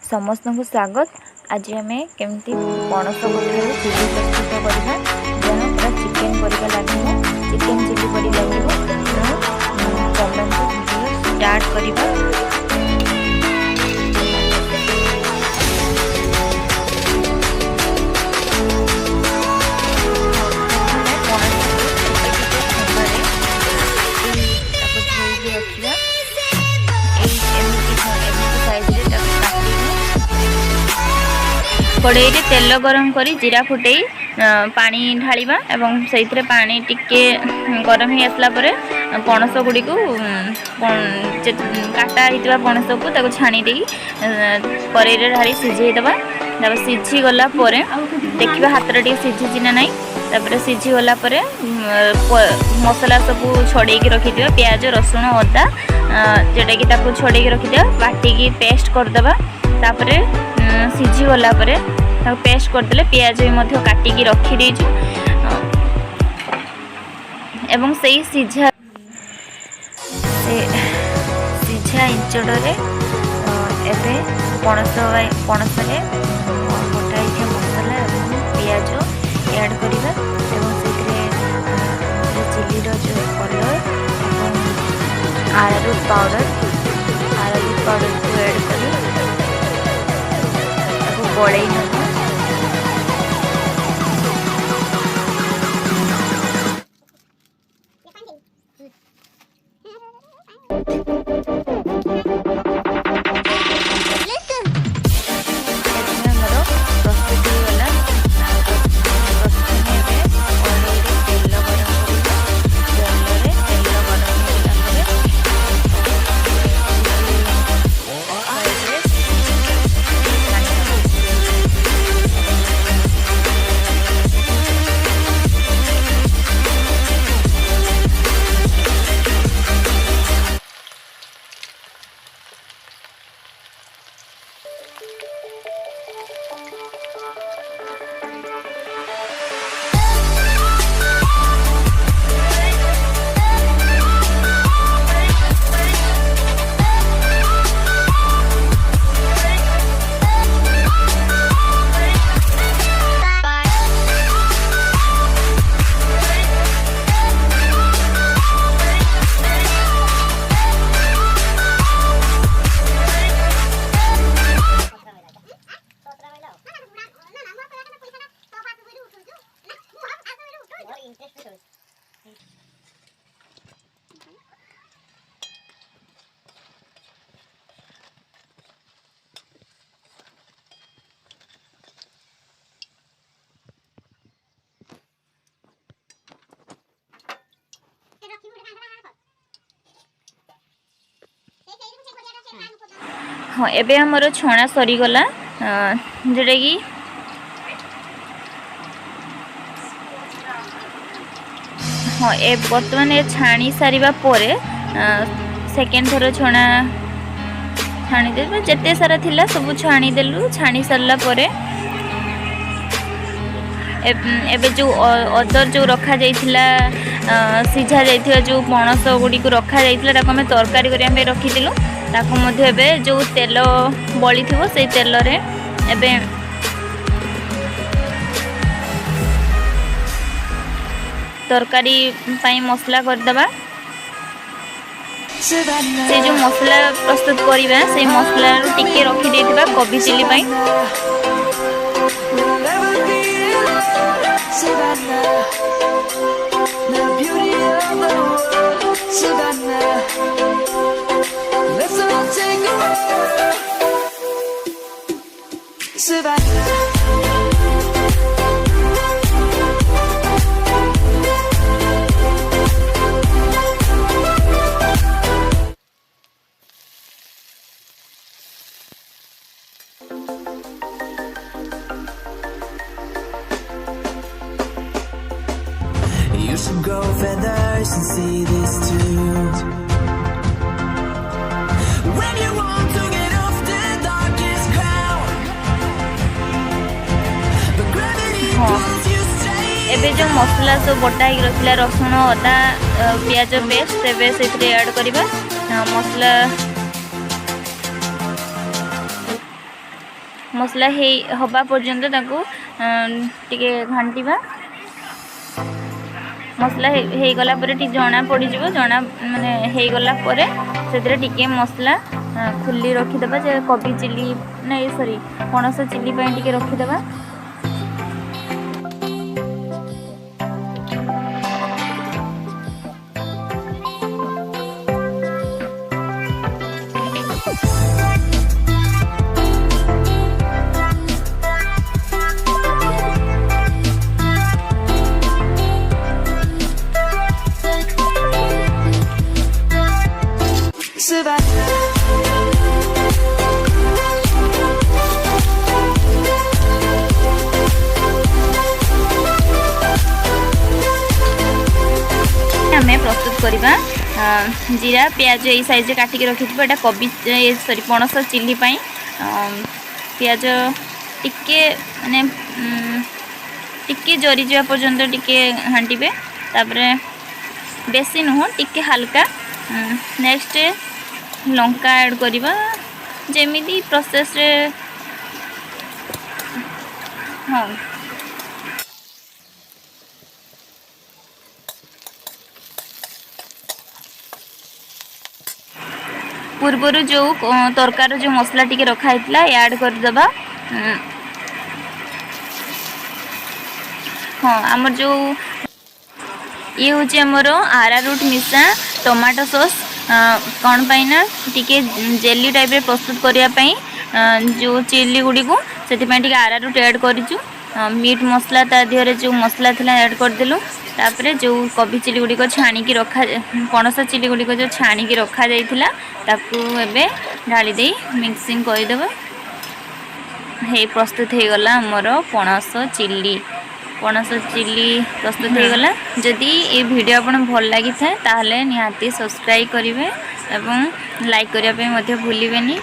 समस्त को स्वागत। आज आम केमती पणस कठार चिली प्रस्तुत करवा जहाँ पूरा चिकेन परिका लगे चिकेन चिली परी लगे चलते वीडियो स्टार्ट करवा। कड़े तेल गरम करी जीरा फुटे पानी ढालिबा एवं से पानी टिके गरम हो आसला परे पणस गुड़ी को काटा होता पणस को ताको छाणी दे कड़े ढाली सिझेदेवा। सिझी गला देखा हाथ टे सिझी ना ना तापर सिझी गला मसला सब छड़े रखिदियो प्याज रसुण अदा जोटा कि छड़े रखिदियो बाटिकी पेस्ट करदे। तापर सिझी गला पेस्ट करदे पियाज भी काटिकी रखीदेचु एवं से सिझा इंचड़े एवं पणस गोटाई मसला पियाज ऐड करवा चिल्लीर जो कलर आरारूट पाउडर को ऐड कर गोड़े हाँ एबे हमर छणा सरीगला जोटा कि हाँ ए बर्तमान ये छाणी सारिबा परे सेकेंड थर छणा छाणी दे जेते सारा थिला सब छाणी देलु। छाणी सरला परे एबे जो अदर जो रखा जाइथिला सिझा जाइथिला जो पणस गुडी को रखा जाइथिला ताको हमें तरकारी करिया में रखिदिलु। ताको मध्ये एबे जो तेल बली थिबो से तेल रे एबे तरकारी पाई मसला करदबा। से जो मसला प्रस्तुत करिबा से मसला रो टिके रखि देथिबा कोबी चिली पाई। You should grow feathers and see this too. When you want to get off the darkest ground, एबे जो मसला सब बटा ही रखिला रसुण अदा प्याज पेस्ट तेबे से ऐड करवा मसला हवा पर्यंत टिके घांटिबा मसला हो गला परे टी जना पड़ जना माने हो गला परे से टिके मसला खुली रखीदबा जे कोबी चिल्ली नहीं सॉरी पणस चिल्ली पे टिके रखीदबा। प्रस्तुत करवा जीरा प्याज ये साइज काटिक रखी एटा कोबी सॉरी पणस चिल्ली पाई प्याज टिके माने टिके जरी जा पर्यंत टिके घांटिबे तापरे बेसी नुह टिके हल्का नेक्स्ट लंका ऐड करवा जेमिदी प्रोसेस रे हाँ पूर्वर जो तरकार जो मसला टिके रखाई ऐड करदबा। हाँ आमर जो ये हूँ आमर आरारूट मिसा टमाटो सॉस कौन पाई ना टिके जेली टाइप रे प्रस्तुत करने जो चिल्ली गुड़ी को से टिके आरारूट ऐड करूँ मीट मसला ता देहरे जो मसला थिला ऐड करदेलु तापरे जो कोबी चिल्ली गुड़ी को छाणी रखा पणस चिल्ली गुड़ी को जो छाणी रखा जाइथिला ताकू एबे ढाली दे मिक्सिंग करदेबा। हे प्रस्तुत हो गला हमर पणस चिल्ली प्रस्तुत हो गला। जदि ये वीडियो आपन भल लागि थाए ताहले निहाती सब्सक्राइब करिवे एवं लाइक करिया पे मध्य भूलिबेनी।